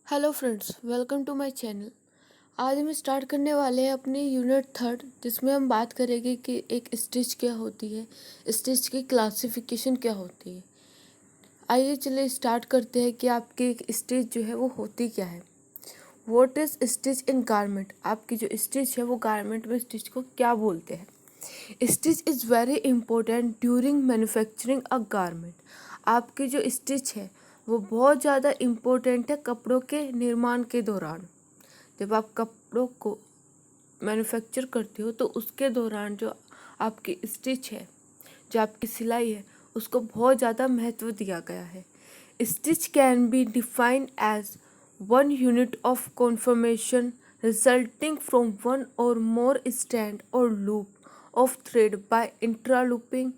Hello friends, welcome to my channel. आज हम start करने वाले हैं अपनी यूनिट 3, जिसमें हम बात करेंगे कि एक स्टिच क्या होती है, स्टिच की क्लासिफिकेशन क्या होती है। आइए चलिए स्टार्ट करते हैं कि आपकी एक स्टिच जो है वो होती क्या है। What is stitch in garment? आपकी जो स्टिच है वो गारमेंट में स्टिच को क्या बोलते हैं। Stitch is very important during manufacturing a garment. आपकी जो स्टिच है वो बहुत ज़्यादा इम्पोर्टेंट है कपड़ों के निर्माण के दौरान। जब आप कपड़ों को मैन्युफैक्चर करते हो तो उसके दौरान जो आपकी स्टिच है, जो आपकी सिलाई है, उसको बहुत ज़्यादा महत्व दिया गया है। Stitch can be defined as one unit of conformation resulting from one or more strand or loop of thread by intralooping,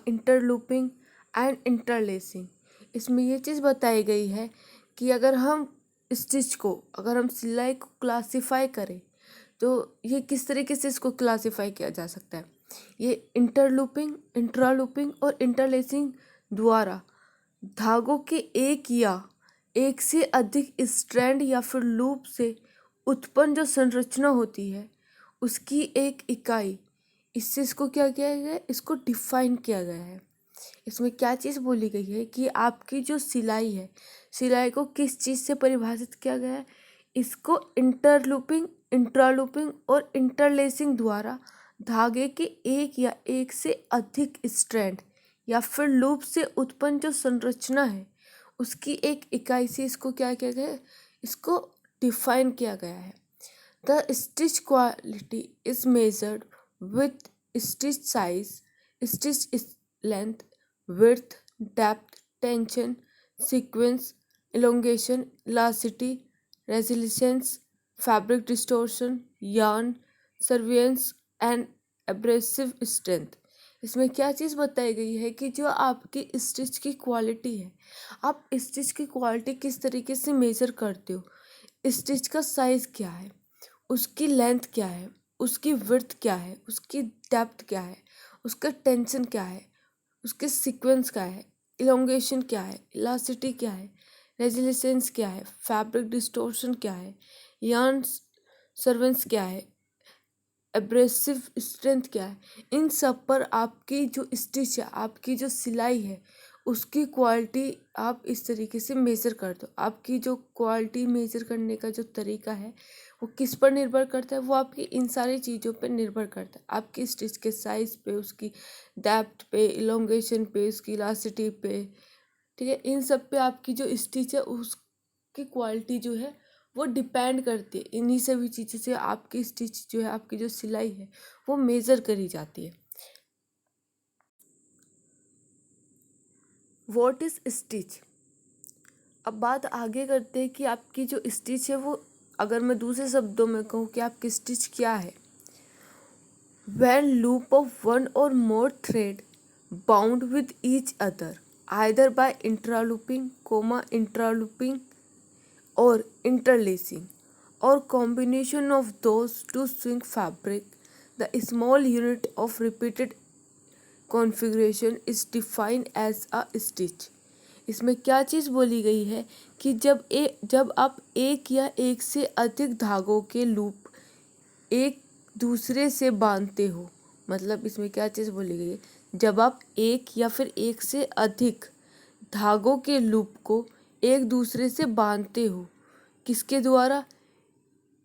interlooping and interlacing. इसमें ये चीज़ बताई गई है कि अगर हम सिलाई को क्लासीफाई करें तो ये किस तरीके से इसको क्लासीफाई किया जा सकता है। ये इंटरलूपिंग, इंट्रालूपिंग और इंटरलेसिंग द्वारा धागों के एक या एक से अधिक स्ट्रैंड या फिर लूप से उत्पन्न जो संरचना होती है उसकी एक इकाई, इससे इसको क्या किया गया है, इसको डिफाइन किया गया है। इसमें क्या चीज़ बोली गई है कि आपकी जो सिलाई है, सिलाई को किस चीज़ से परिभाषित किया गया है। इसको इंटरलूपिंग, इंट्रालूपिंग और इंटरलेसिंग द्वारा धागे के एक या एक से अधिक स्ट्रैंड या फिर लूप से उत्पन्न जो संरचना है उसकी एक इकाई से इसको क्या किया गया है, इसको डिफाइन किया गया है। The stitch quality is measured with stitch size, stitch length, width, depth, tension, sequence, elongation, elasticity, resilience, fabric distortion, yarn, surveillance and abrasive strength। इसमें क्या चीज़ बताई गई है कि जो आपकी स्टिच की क्वालिटी है, आप स्टिच की क्वालिटी किस तरीके से मेज़र करते हो। स्टिच का साइज़ क्या है, उसकी लेंथ क्या है, उसकी विड्थ क्या है, उसकी डेप्थ क्या है, उसका टेंशन क्या है, उसके सीक्वेंस क्या है, इलोंगेशन क्या है, इलास्टिसिटी क्या है, रेजिलिसेंस क्या है, फैब्रिक डिस्टोर्शन क्या है, यार्न सर्वेंस क्या है, एब्रेसिव स्ट्रेंथ क्या है। इन सब पर आपकी जो स्टिच है, आपकी जो सिलाई है, उसकी क्वालिटी आप इस तरीके से मेज़र कर दो। आपकी जो क्वालिटी मेज़र करने का जो तरीका है वो किस पर निर्भर करता है, वो आपकी इन सारी चीज़ों पर निर्भर करता है। आपकी स्टिच के साइज़ पे, उसकी डेप्थ पे, इलोंगेशन पे, उसकी इलास्टिसिटी पे, ठीक है, इन सब पे आपकी जो स्टिच है उसकी क्वालिटी जो है वो डिपेंड करती है। इन्हीं सभी चीज़ों से आपकी स्टिच जो है, आपकी जो सिलाई है वो मेज़र करी जाती है। What is stitch? अब बात आगे करते हैं कि आपकी जो स्टिच है वो, अगर मैं दूसरे शब्दों में कहूँ कि आपकी स्टिच क्या है। When loop of one or more thread bound with each other either by intralooping, intralooping or interlacing or combination of those to swing fabric, the small unit of repeated configuration is defined as a stitch। इसमें क्या चीज़ बोली गई है कि जब आप एक या एक से अधिक धागों के लूप एक दूसरे से बांधते हो, मतलब इसमें क्या चीज़ बोली गई है, जब आप एक या फिर एक से अधिक धागों के लूप को एक दूसरे से बांधते हो, किसके द्वारा,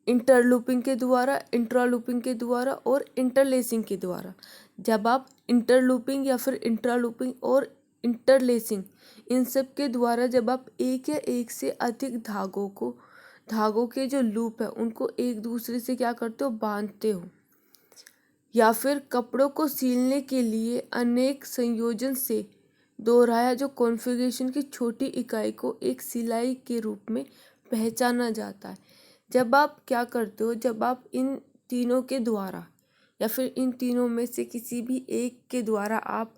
इंटरलूपिंग के द्वारा, इंट्रालूपिंग के द्वारा और इंटरलेसिंग के द्वारा। जब आप इंटरलूपिंग या फिर इंट्रालूपिंग और इंटरलेसिंग इन सब के द्वारा जब आप एक या एक से अधिक धागों के जो लूप है उनको एक दूसरे से क्या करते हो, बांधते हो, या फिर कपड़ों को सिलने के लिए अनेक संयोजन से दोहराया जो कॉन्फ़िगरेशन की छोटी इकाई को एक सिलाई के रूप में पहचाना जाता है। जब आप क्या करते हो, जब आप इन तीनों के द्वारा या फिर इन तीनों में से किसी भी एक के द्वारा आप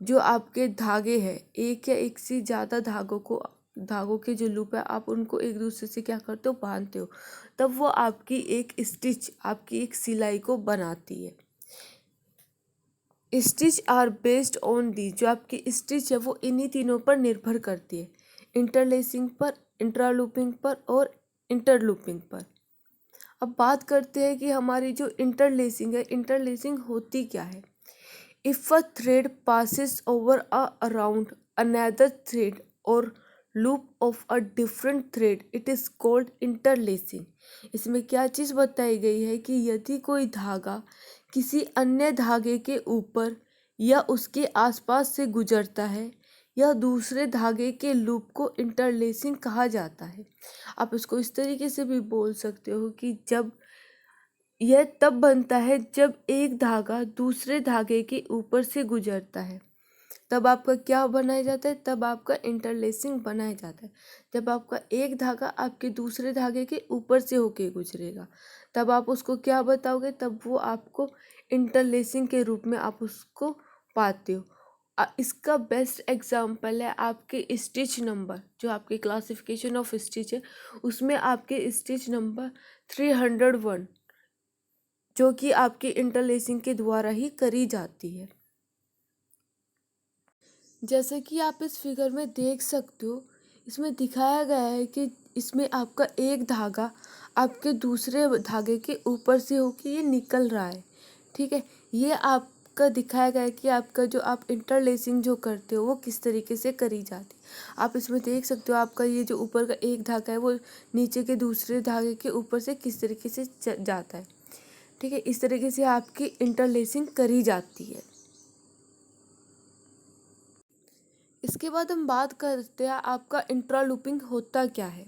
जो आपके धागे हैं, एक या एक से ज़्यादा धागों के जो लूप है आप उनको एक दूसरे से क्या करते हो, बांधते हो, तब वो आपकी एक स्टिच, आपकी एक सिलाई को बनाती है। Stitch are based on the, जो आपकी स्टिच है वो इन्हीं तीनों पर निर्भर करती है। इंटरलेसिंग पर, इंट्रालूपिंग पर और इंटरलूपिंग पर। अब बात करते हैं कि हमारी जो इंटरलेसिंग है, इंटरलेसिंग होती क्या है। If a thread passes over around another thread or loop of a different thread it is called interlacing. इसमें क्या चीज़ बताई गई है कि यदि कोई धागा किसी अन्य धागे के ऊपर या उसके आसपास से गुजरता है या दूसरे धागे के लूप को इंटरलेसिंग कहा जाता है। आप इसको इस तरीके से भी बोल सकते हो कि जब यह तब बनता है जब एक धागा दूसरे धागे के ऊपर से गुजरता है, तब आपका क्या बनाया जाता है, तब आपका इंटरलेसिंग बनाया जाता है। जब आपका एक धागा आपके दूसरे धागे के ऊपर से होके गुजरेगा तब आप उसको क्या बताओगे, तब वो आपको इंटरलेसिंग के रूप में आप उसको पाते हो। इसका बेस्ट एग्जाम्पल है आपके स्टिच नंबर, जो आपके क्लासिफिकेशन ऑफ स्टिच है उसमें आपके स्टिच नंबर 301 जो कि आपकी इंटरलेसिंग के द्वारा ही करी जाती है। जैसे कि आप इस फिगर में देख सकते हो, इसमें दिखाया गया है कि इसमें आपका एक धागा आपके दूसरे धागे के ऊपर से होके ये निकल रहा है। ठीक है, ये आपका दिखाया गया है कि आपका जो आप इंटरलेसिंग जो करते हो वो किस तरीके से करी जाती है। आप इसमें देख सकते हो आपका ये जो ऊपर का एक धागा है वो नीचे के दूसरे धागे के ऊपर से किस तरीके से जाता है। ठीक है, इस तरीके से आपकी इंटरलेसिंग करी जाती है। इसके बाद हम बात करते हैं आपका इंट्रालूपिंग होता क्या है।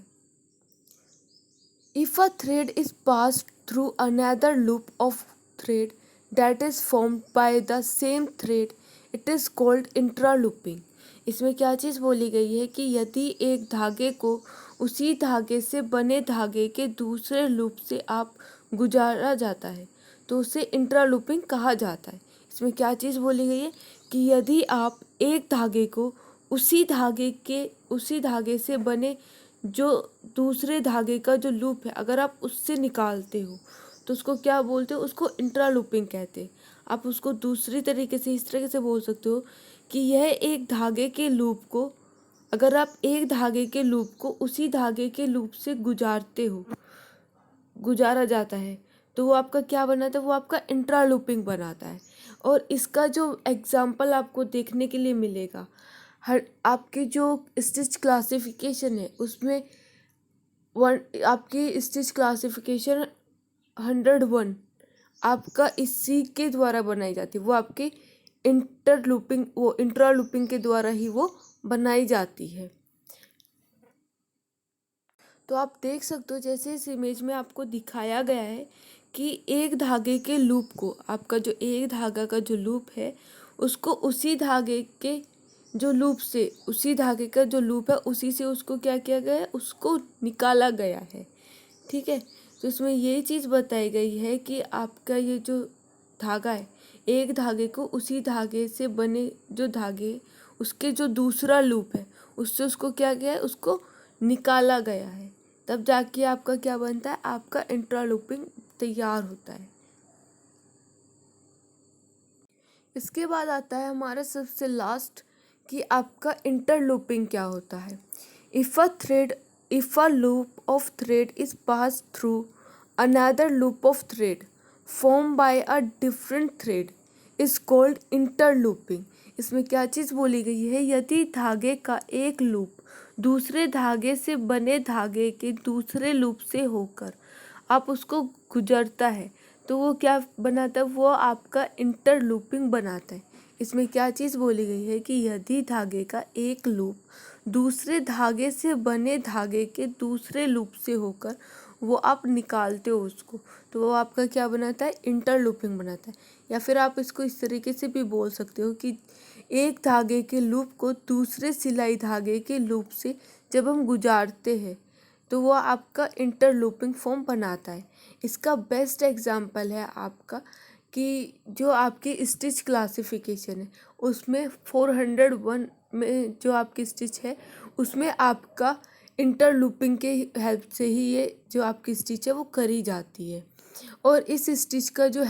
If a thread is passed through another loop of thread that is formed by the same thread it is called intralooping. इसमें क्या चीज़ बोली गई है कि यदि एक धागे को उसी धागे से बने धागे के दूसरे लूप से आप गुजारा जाता है तो उसे इंट्रालूपिंग कहा जाता है। इसमें क्या चीज़ बोली गई है कि यदि आप एक धागे को उसी धागे से बने जो दूसरे धागे का जो लूप है अगर आप उससे निकालते हो तो उसको क्या बोलते हो, उसको इंट्रालूपिंग कहते हैं। आप उसको दूसरी तरीके से इस तरीके से बोल सकते हो कि यह एक धागे के लूप को, अगर आप एक धागे के लूप को उसी धागे के लूप से गुजारा जाता है तो वो आपका क्या बनाता है, वो आपका इंट्रालूपिंग बनाता है। और इसका जो एग्जाम्पल आपको देखने के लिए मिलेगा, हर आपकी जो स्टिच क्लासिफिकेशन है उसमें आपकी स्टिच क्लासिफिकेशन 101 आपका इसी के द्वारा बनाई जाती है। वो आपके इंट्रालूपिंग के द्वारा ही वो बनाई जाती है। तो आप देख सकते हो जैसे इस इमेज में आपको दिखाया गया है कि एक धागे के लूप को, आपका जो एक धागा का जो लूप है उसको उसी धागे के जो लूप से, उसी धागे का जो लूप है उसी से उसको क्या किया गया है, उसको निकाला गया है। ठीक है, तो इसमें ये चीज़ बताई गई है कि आपका ये जो धागा है, एक धागे को उसी धागे से बने जो धागे उसके जो दूसरा लूप है उससे उसको क्या गया है, उसको निकाला गया है। तब जाके आपका क्या बनता है, आपका इंट्रालूपिंग तैयार होता है। इसके बाद आता है हमारा सबसे लास्ट कि आपका इंटरलूपिंग क्या होता है। If a loop of thread is pass through another loop of thread form by a different thread is called interlooping. इसमें क्या चीज़ बोली गई है, यदि धागे का एक लूप दूसरे धागे से बने धागे के दूसरे लूप से होकर आप उसको गुजरता है तो वो क्या बनाता है, वो आपका इंटरलूपिंग बनाता है। इसमें क्या चीज़ बोली गई है कि यदि धागे का एक लूप दूसरे धागे से बने धागे के दूसरे लूप से होकर वो आप निकालते हो उसको तो वो आपका क्या बनाता है, इंटरलूपिंग बनाता है। या फिर आप इसको इस तरीके से भी बोल सकते हो कि एक धागे के लूप को दूसरे सिलाई धागे के लूप से जब हम गुजारते हैं तो वो आपका इंटरलूपिंग फॉर्म बनाता है। इसका बेस्ट एग्जांपल है आपका कि जो आपकी स्टिच क्लासिफिकेशन है उसमें 401 में जो आपकी स्टिच है उसमें आपका इंटरलूपिंग के हेल्प से ही ये जो आपकी स्टिच है वो करी जाती है। और इस स्टिच का जो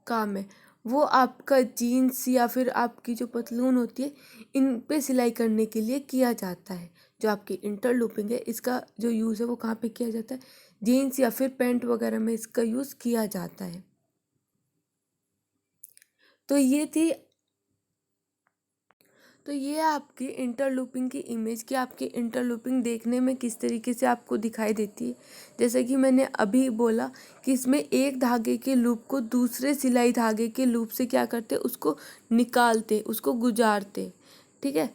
काम है वो आपका जीन्स या फिर आपकी जो पतलून होती है इन पे सिलाई करने के लिए किया जाता है, जो आपकी इंटरलूपिंग है, इसका जो यूज़ है वो कहाँ पे किया जाता है? जीन्स या फिर पैंट वगैरह में इसका यूज़ किया जाता है। तो ये आपकी इंटरलूपिंग की इमेज, कि आपकी इंटरलूपिंग देखने में किस तरीके से आपको दिखाई देती है। जैसे कि मैंने अभी बोला कि इसमें एक धागे के लूप को दूसरे सिलाई धागे के लूप से क्या करते, उसको निकालते, उसको गुजारते, ठीक है,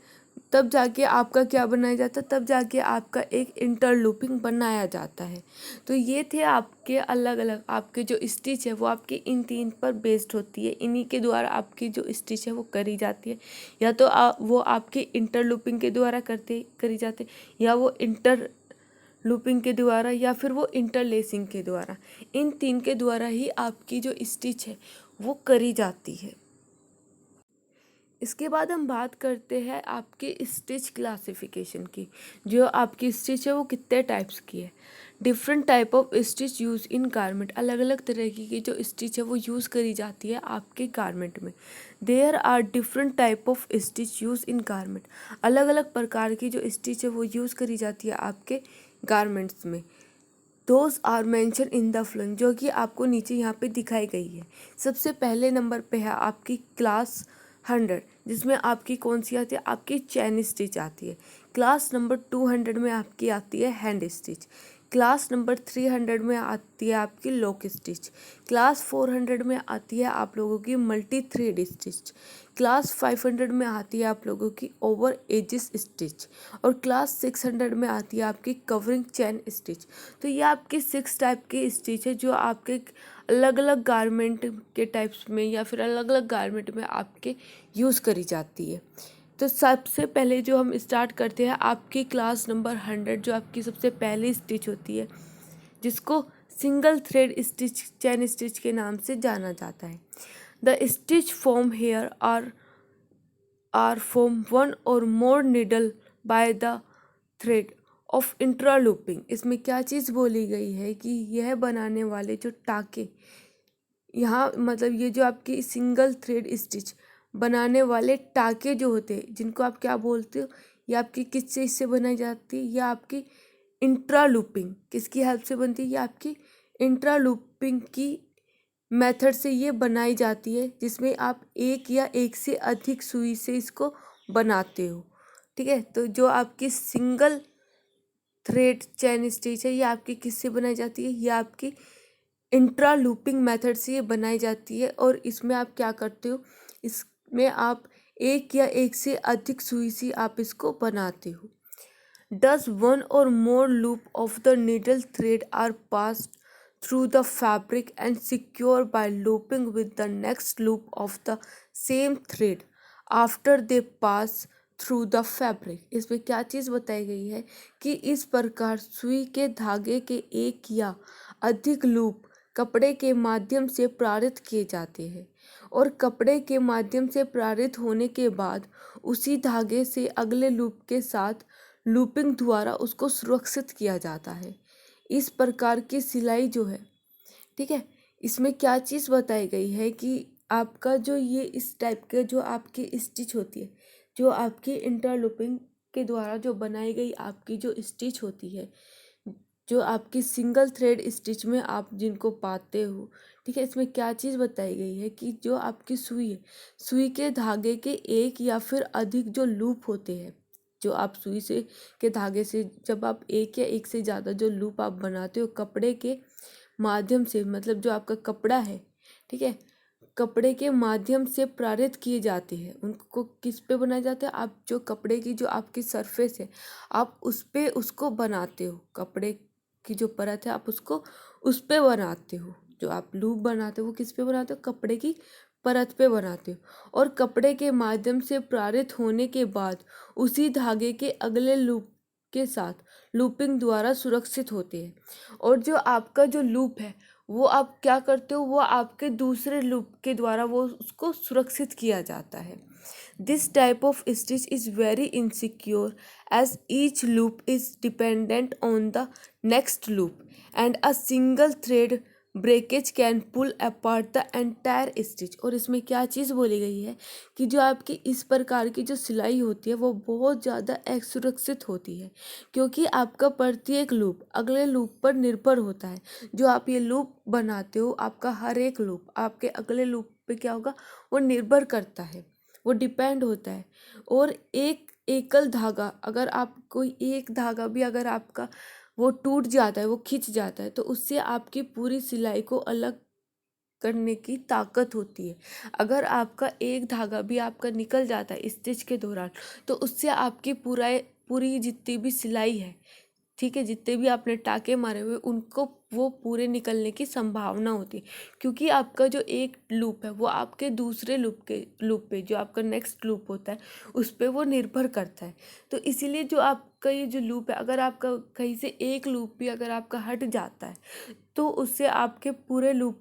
तब जाके आपका क्या बनाया जाता है, तब जाके आपका एक इंटरलूपिंग बनाया जाता है। तो ये थे आपके अलग अलग, आपके जो स्टिच है वो आपकी इन तीन पर बेस्ड होती है, इन्हीं के द्वारा आपकी जो स्टिच है वो करी जाती है। या तो वो आपकी इंटरलूपिंग के द्वारा करी जाती है, या वो इंटरलूपिंग के द्वारा, या फिर वो इंटरलेसिंग के द्वारा। इन तीन के द्वारा ही आपकी जो स्टिच है वो करी जाती है। इसके बाद हम बात करते हैं आपकी स्टिच क्लासिफिकेशन की। जो आपकी स्टिच है वो कितने टाइप्स की है। Different type of stitch use in garment, अलग अलग तरह की जो स्टिच है वो यूज़ करी जाती है आपके गारमेंट में। There are different type of stitch use in garment, अलग अलग प्रकार की जो स्टिच है वो यूज़ करी जाती है आपके गारमेंट्स में। Those are mention in the following, जो कि आपको नीचे यहाँ पे दिखाई गई है। सबसे पहले नंबर पे है आपकी क्लास 100, जिसमें आपकी कौन सी आती है, आपकी चैन स्टिच आती है। क्लास नंबर 200 में आपकी आती है हैंड स्टिच। क्लास नंबर 300 में आती है आपकी लॉक स्टिच। क्लास 400 में आती है आप लोगों की मल्टी थ्रेड स्टिच। क्लास 500 में आती है आप लोगों की ओवर एजिस स्टिच। और क्लास 600 में आती है आपकी कवरिंग चैन स्टिच। तो ये आपकी 6 टाइप की स्टिच है जो आपके अलग अलग गारमेंट के टाइप्स में या फिर अलग अलग गारमेंट में आपके यूज़ करी जाती है। तो सबसे पहले जो हम स्टार्ट करते हैं आपकी क्लास नंबर 100, जो आपकी सबसे पहली स्टिच होती है, जिसको single thread stitch chain stitch के नाम से जाना जाता है। The stitch form here are form one or more needle by the thread of intralooping. इसमें क्या चीज़ बोली गई है कि यह बनाने वाले जो टाके, यहाँ मतलब ये जो आपकी सिंगल थ्रेड स्टिच बनाने वाले टाके जो होते हैं, जिनको आप क्या बोलते हो, ये आपकी किस चीज़ से बनाई जाती है, या आपकी इंट्रालूपिंग किसकी हेल्प से बनती है, ये आपकी इंट्रालूपिंग की मेथड से ये बनाई जाती है, जिसमें आप एक या एक से अधिक सुई से इसको बनाते हो, ठीक है। तो जो आपकी सिंगल थ्रेड चैन स्टिच है ये आपकी किससे बनाई जाती है, ये आपकी इंट्रालूपिंग मेथड से ये बनाई जाती है। और इसमें आप क्या करते हो, इसमें आप एक या एक से अधिक सुई से आप इसको बनाते हो। Does one or more loop of the needle thread are passed through the fabric and secure by looping with the next loop of the same thread after they pass through the fabric। इसमें क्या चीज़ बताई गई है कि इस प्रकार सुई के धागे के एक या अधिक लूप कपड़े के माध्यम से प्रेरित किए जाते हैं, और कपड़े के माध्यम से प्रेरित होने के बाद उसी धागे से अगले लूप के साथ लूपिंग द्वारा उसको सुरक्षित किया जाता है। इस प्रकार की सिलाई जो है, ठीक है, इसमें क्या चीज़ बताई गई है कि आपका जो ये इस टाइप के जो आपकी स्टिच होती है, जो आपकी इंटरलूपिंग के द्वारा जो बनाई गई आपकी जो स्टिच होती है, जो आपकी सिंगल थ्रेड स्टिच में आप जिनको पाते हो, ठीक है, इसमें क्या चीज़ बताई गई है कि जो आपकी सुई है, सुई के धागे के एक या फिर अधिक जो लूप होते हैं, जो आप सुई से के धागे से जब आप एक या एक से ज़्यादा जो लूप आप बनाते हो कपड़े के माध्यम से, मतलब जो आपका कपड़ा है, ठीक है, कपड़े के माध्यम से प्रेरित किए जाते हैं। उनको किस पे बनाए जाते हैं, आप जो कपड़े की जो आपकी सरफेस है आप उस पे उसको बनाते हो, कपड़े की जो परत है आप उसको उस पे बनाते हो। जो आप लूप बनाते हो वो किस पे बनाते हो, कपड़े की परत पे बनाते हो, और कपड़े के माध्यम से प्रेरित होने के बाद उसी धागे के अगले लूप के साथ लूपिंग द्वारा सुरक्षित होते हैं। और जो आपका जो लूप है वो आप क्या करते हो, वो आपके दूसरे लूप के द्वारा वो उसको सुरक्षित किया जाता है। This type of stitch is very insecure as each loop is dependent on the next loop and a single thread breakage can pull apart the entire stitch. और इसमें क्या चीज़ बोली गई है कि जो आपकी इस प्रकार की जो सिलाई होती है वो बहुत ज़्यादा असुरक्षित होती है, क्योंकि आपका प्रत्येक लूप अगले लूप पर निर्भर होता है। जो आप ये लूप बनाते हो, आपका हर एक लूप आपके अगले लूप पे क्या होगा, वो निर्भर करता है, वो डिपेंड होता है। और एक एकल धागा, अगर आप कोई एक धागा भी अगर आपका वो टूट जाता है, वो खिंच जाता है, तो उससे आपकी पूरी सिलाई को अलग करने की ताकत होती है। अगर आपका एक धागा भी आपका निकल जाता है स्टिच के दौरान, तो उससे आपकी पूरी जितनी भी सिलाई है, ठीक है, जितने भी आपने टाके मारे हुए उनको वो पूरे निकलने की संभावना होती है, क्योंकि आपका जो एक लूप है वो आपके दूसरे लूप पे जो आपका नेक्स्ट लूप होता है उस पे वो निर्भर करता है। तो इसीलिए जो आपका ये जो लूप है, अगर आपका कहीं से एक लूप भी अगर आपका हट जाता है, तो उससे आपके पूरे लूप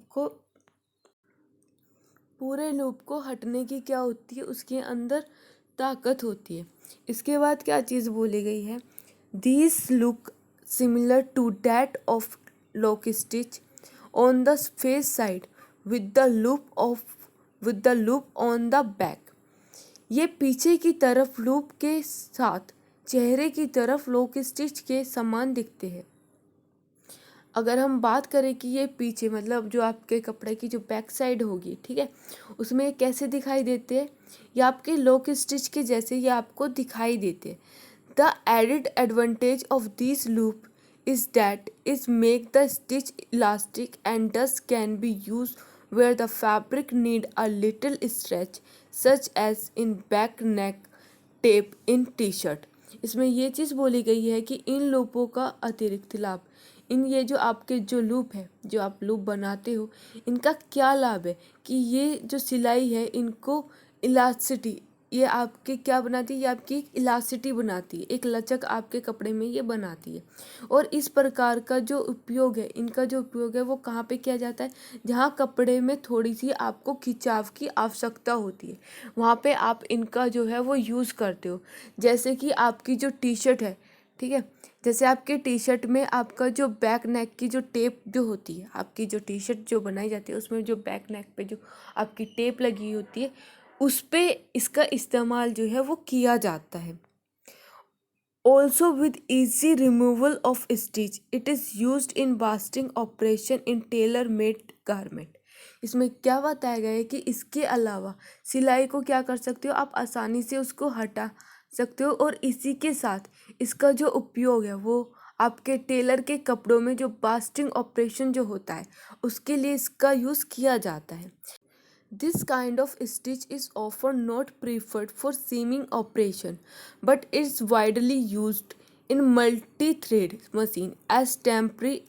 को हटने की क्या होती है, उसके अंदर ताकत होती है। इसके बाद क्या चीज़ बोली गई है, These look similar to that of lock stitch on the face side with the loop on the back। ये पीछे की तरफ लूप के साथ चेहरे की तरफ लॉक स्टिच के समान दिखते हैं। अगर हम बात करें कि ये पीछे मतलब जो आपके कपड़े की जो बैक साइड होगी, ठीक है, उसमें ये कैसे दिखाई देते हैं, ये आपके लॉक स्टिच के जैसे ये आपको दिखाई देते हैं। The added advantage of these loop is that it make the stitch elastic and thus can be used where the fabric need a little stretch, such as in back neck tape in t-shirt। इसमें ये चीज़ बोली गई है कि इन लूपों का अतिरिक्त लाभ, ये जो आपके जो लूप है, जो आप लूप बनाते हो, इनका क्या लाभ है कि ये जो सिलाई है इनको इलास्टिसिटी, ये आपके क्या बनाती है, ये आपकी एक इलास्टिसिटी बनाती है, एक लचक आपके कपड़े में ये बनाती है। और इस प्रकार का जो उपयोग है, इनका जो उपयोग है वो कहाँ पे किया जाता है, जहाँ कपड़े में थोड़ी सी आपको खिंचाव की आवश्यकता होती है, वहाँ पे आप इनका जो है वो यूज़ करते हो। जैसे कि आपकी जो टी शर्ट है, ठीक है, जैसे आपके टी शर्ट में आपका जो बैक नेक की जो टेप जो होती है, आपकी जो टी शर्ट जो बनाई जाती है उसमें जो बैक नेक पे जो आपकी टेप लगी होती है, उस पे इसका इस्तेमाल जो है वो किया जाता है। Also with easy removal of stitch, it is use in basting operation in tailor made garment. इसमें क्या बताया गया है कि इसके अलावा सिलाई को क्या कर सकते हो, आप आसानी से उसको हटा सकते हो, और इसी के साथ इसका जो उपयोग है वो आपके टेलर के कपड़ों में जो बास्टिंग ऑपरेशन जो होता है उसके लिए इसका यूज़ किया जाता है। This kind of stitch is often not preferred for seaming operation, but is widely used in multi-thread machine as temporary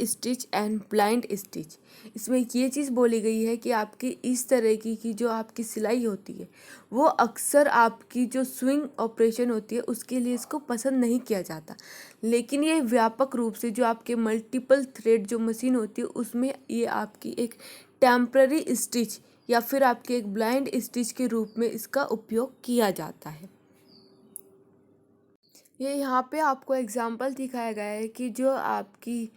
stitch and blind stitch। इसमें ये चीज़ बोली गई है कि आपकी इस तरह की जो आपकी सिलाई होती है वो अक्सर आपकी जो स्विंग ऑपरेशन होती है उसके लिए इसको पसंद नहीं किया जाता, लेकिन ये व्यापक रूप से जो आपके मल्टीपल थ्रेड जो मशीन होती है उसमें ये आपकी एक टेम्पररी स्टिच या फिर आपके एक ब्लाइंड स्टिच के रूप में इसका उपयोग किया जाता है। ये यहाँ पे आपको एग्जाम्पल दिखाया गया है कि जो आपकी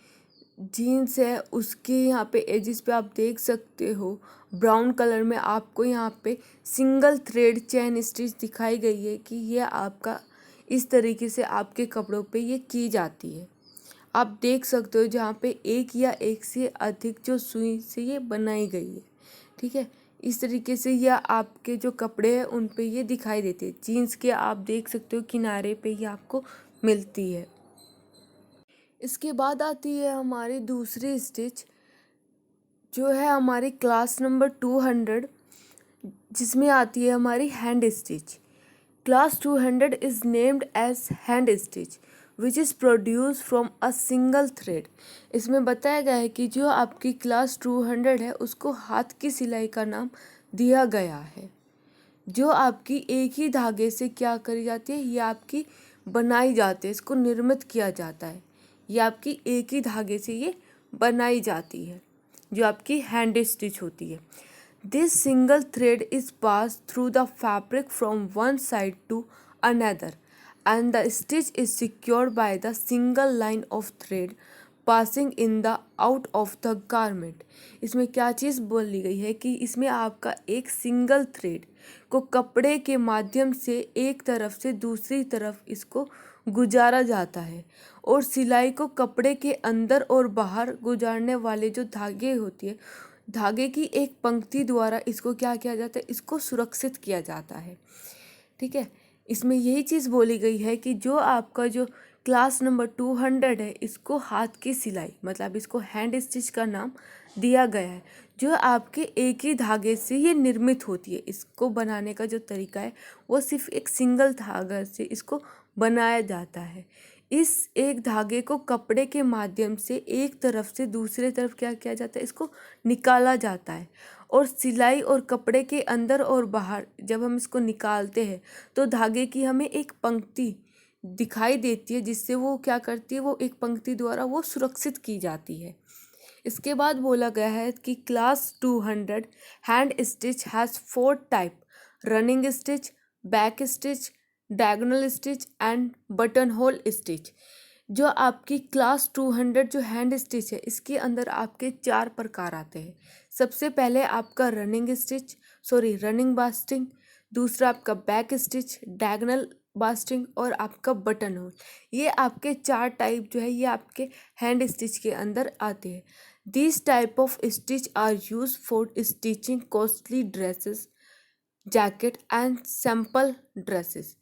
जीन्स है उसके यहाँ पे एजिस पे आप देख सकते हो ब्राउन कलर में आपको यहाँ पे सिंगल थ्रेड चेन स्टिच दिखाई गई है कि ये आपका इस तरीके से आपके कपड़ों पे ये की जाती है। आप देख सकते हो जहाँ पे एक या एक से अधिक जो सुई से ये बनाई गई है, ठीक है, इस तरीके से यह आपके जो कपड़े हैं उन पे ये दिखाई देते हैं। जीन्स के आप देख सकते हो किनारे पे ही आपको मिलती है। इसके बाद आती है हमारी दूसरी स्टिच जो है हमारी क्लास नंबर 200, जिसमें आती है हमारी hand stitch. Class 200 is named as hand stitch which is produce from a single thread. इसमें बताया गया है कि जो आपकी क्लास 200 है उसको हाथ की सिलाई का नाम दिया गया है, जो आपकी एक ही धागे से क्या करी जाती है, ये आपकी बनाई जाती है, इसको निर्मित किया जाता है, ये आपकी एक ही धागे से ये बनाई जाती है, जो आपकी हैंड स्टिच होती है। This single thread is pass through the fabric from one side to another and the stitch is secured by the single line of thread passing in the out of the garment. इसमें क्या चीज़ बोली गई है कि इसमें आपका एक single thread को कपड़े के माध्यम से एक तरफ से दूसरी तरफ इसको गुजारा जाता है, और सिलाई को कपड़े के अंदर और बाहर गुजारने वाले जो धागे होती है, धागे की एक पंक्ति द्वारा इसको क्या किया जाता है, इसको सुरक्षित किया जाता है। ठीक है, इसमें यही चीज़ बोली गई है कि जो आपका जो क्लास नंबर 200 है, इसको हाथ की सिलाई मतलब इसको हैंड स्टिच का नाम दिया गया है, जो आपके एक ही धागे से ये निर्मित होती है। इसको बनाने का जो तरीका है वो सिर्फ एक सिंगल धागा से इसको बनाया जाता है। इस एक धागे को कपड़े के माध्यम से एक तरफ से दूसरे तरफ क्या किया जाता है, इसको निकाला जाता है। और सिलाई और कपड़े के अंदर और बाहर जब हम इसको निकालते हैं तो धागे की हमें एक पंक्ति दिखाई देती है, जिससे वो क्या करती है, वो एक पंक्ति द्वारा वो सुरक्षित की जाती है। इसके बाद बोला गया है कि class 200 hand stitch has 4 type: running stitch, back stitch, diagonal stitch and button whole stitch. जो आपकी क्लास 200 जो हैंड स्टिच है, इसके अंदर आपके 4 प्रकार आते हैं। सबसे पहले आपका रनिंग बास्टिंग, दूसरा आपका बैक स्टिच, डायगोनल बास्टिंग और आपका बटन होल। ये आपके 4 टाइप जो है ये आपके हैंड स्टिच के अंदर आते हैं। This type of stitch are use for stitching costly dresses, jacket and sample dresses.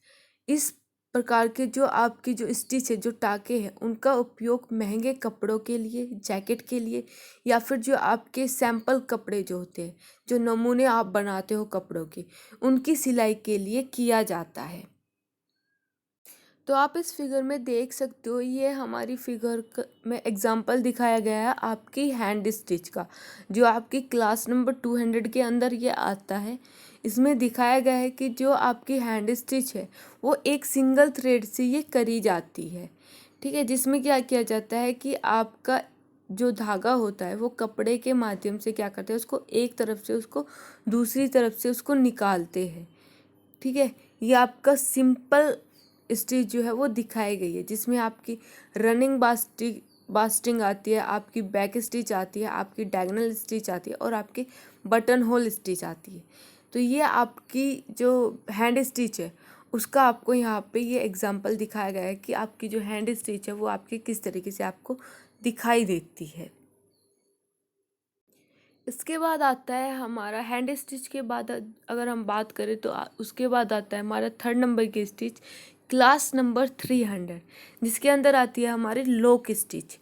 इस प्रकार के जो आपकी जो स्टिच है, जो टाके हैं, उनका उपयोग महंगे कपड़ों के लिए, जैकेट के लिए, या फिर जो आपके सैम्पल कपड़े जो होते हैं, जो नमूने आप बनाते हो कपड़ों के, उनकी सिलाई के लिए किया जाता है। तो आप इस फिगर में देख सकते हो, ये हमारी फिगर में एग्जांपल दिखाया गया है आपकी हैंड स्टिच का, जो आपकी क्लास नंबर 200 के अंदर ये आता है। इसमें दिखाया गया है कि जो आपकी हैंड स्टिच है वो एक सिंगल थ्रेड से ये करी जाती है। ठीक है, जिसमें क्या किया जाता है कि आपका जो धागा होता है वो कपड़े के माध्यम से क्या करते हैं, उसको एक तरफ से उसको दूसरी तरफ से उसको निकालते हैं। ठीक है, ये आपका सिंपल स्टिच जो है वो दिखाई गई है, जिसमें आपकी रनिंग बास्टिंग आती है, आपकी बैक स्टिच आती है, आपकी डायगोनल स्टिच आती है और आपकी बटन होल स्टिच आती है। तो ये आपकी जो हैंड स्टिच है उसका आपको यहाँ पे ये एग्जांपल दिखाया गया है कि आपकी जो हैंड स्टिच है वो आपकी किस तरीके से आपको दिखाई देती है। इसके बाद आता है हमारा हैंड स्टिच के बाद अगर हम बात करें तो उसके बाद आता है हमारा 3rd नंबर की स्टिच, क्लास नंबर 300, जिसके अंदर आती है हमारी lock stitch.